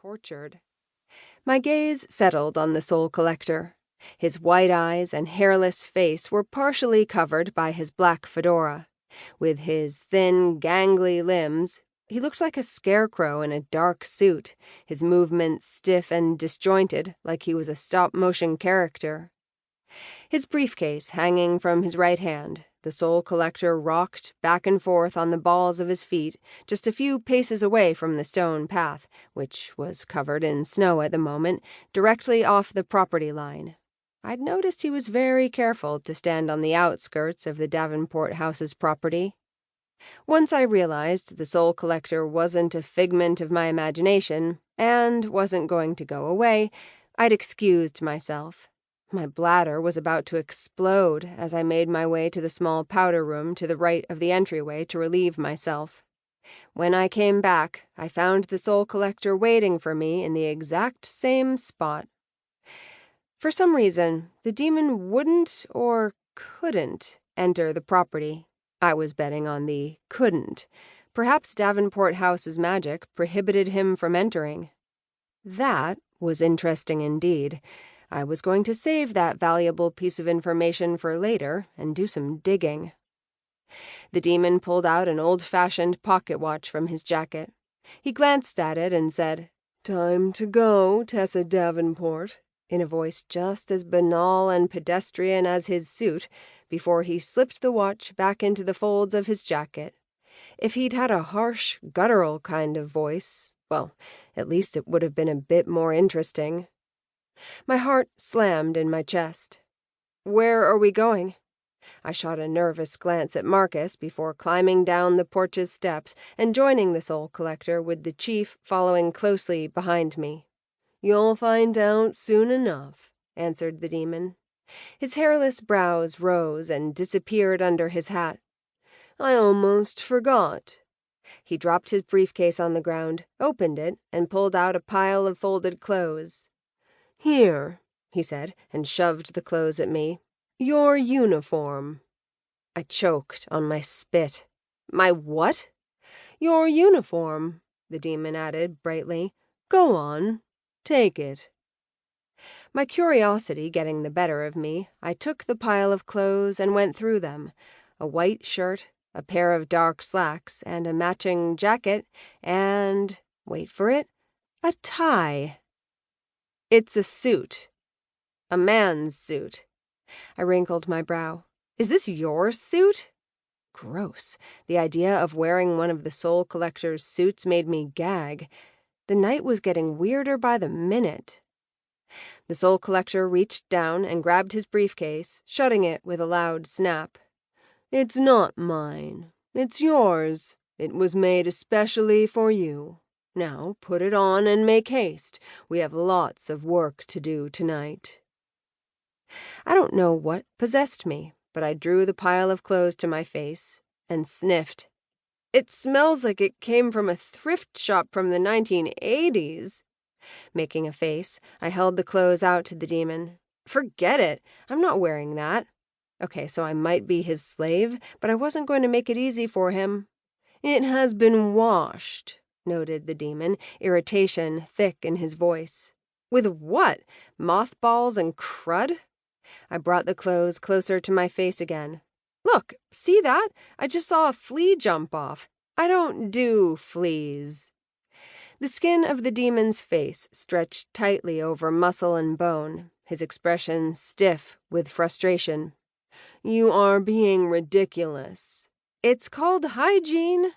tortured. My gaze settled on the Soul Collector. His white eyes and hairless face were partially covered by his black fedora. With his thin, gangly limbs, he looked like a scarecrow in a dark suit, his movements stiff and disjointed, like he was a stop-motion character. His briefcase hanging from his right hand, the Soul Collector rocked back and forth on the balls of his feet, just a few paces away from the stone path, which was covered in snow at the moment, directly off the property line. I'd noticed he was very careful to stand on the outskirts of the Davenport house's property. Once I realized the Soul Collector wasn't a figment of my imagination, and wasn't going to go away, I'd excused myself. My bladder was about to explode as I made my way to the small powder room to the right of the entryway to relieve myself. When I came back, I found the Soul Collector waiting for me in the exact same spot. For some reason, the demon wouldn't or couldn't enter the property. I was betting on the couldn't. Perhaps Davenport House's magic prohibited him from entering. That was interesting indeed. I was going to save that valuable piece of information for later and do some digging. The demon pulled out an old-fashioned pocket watch from his jacket. He glanced at it and said, "Time to go, Tessa Davenport," in a voice just as banal and pedestrian as his suit, before he slipped the watch back into the folds of his jacket. If he'd had a harsh, guttural kind of voice, well, at least it would have been a bit more interesting. My heart slammed in my chest. "Where are we going?" I shot a nervous glance at Marcus before climbing down the porch's steps and joining the Soul Collector with the chief following closely behind me. "You'll find out soon enough," answered the demon. His hairless brows rose and disappeared under his hat. "I almost forgot." He dropped his briefcase on the ground, opened it, and pulled out a pile of folded clothes. "Here," he said, and shoved the clothes at me. "Your uniform." I choked on my spit. "My what?" "Your uniform," the demon added brightly. "Go on. Take it." My curiosity getting the better of me, I took the pile of clothes and went through them. A white shirt, a pair of dark slacks, and a matching jacket, and, wait for it, a tie. "It's a suit. A man's suit." I wrinkled my brow. "Is this your suit?" Gross. The idea of wearing one of the Soul Collector's suits made me gag. The night was getting weirder by the minute. The Soul Collector reached down and grabbed his briefcase, shutting it with a loud snap. "It's not mine. It's yours. It was made especially for you. Now put it on and make haste. We have lots of work to do tonight." I don't know what possessed me, but I drew the pile of clothes to my face and sniffed. "It smells like it came from a thrift shop from the 1980s. Making a face, I held the clothes out to the demon. "Forget it. I'm not wearing that." Okay, so I might be his slave, but I wasn't going to make it easy for him. "It has been washed," noted the demon, irritation thick in his voice. "With what? Mothballs and crud?" I brought the clothes closer to my face again. "Look, see that? I just saw a flea jump off. I don't do fleas." The skin of the demon's face stretched tightly over muscle and bone, his expression stiff with frustration. "You are being ridiculous." "It's called hygiene."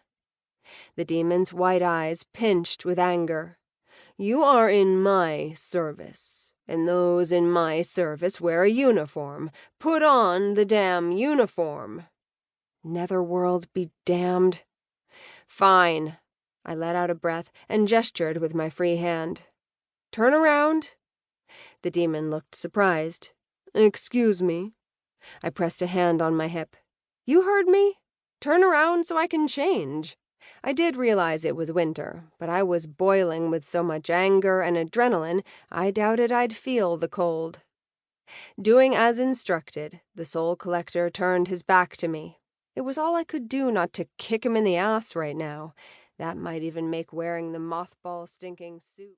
The demon's white eyes pinched with anger. "You are in my service, and those in my service wear a uniform. Put on the damn uniform." Netherworld be damned. "Fine." I let out a breath and gestured with my free hand. "Turn around." The demon looked surprised. "Excuse me." I pressed a hand on my hip. "You heard me? Turn around so I can change." I did realize it was winter, but I was boiling with so much anger and adrenaline, I doubted I'd feel the cold. Doing as instructed, the Soul Collector turned his back to me. It was all I could do not to kick him in the ass right now. That might even make wearing the mothball-stinking suit.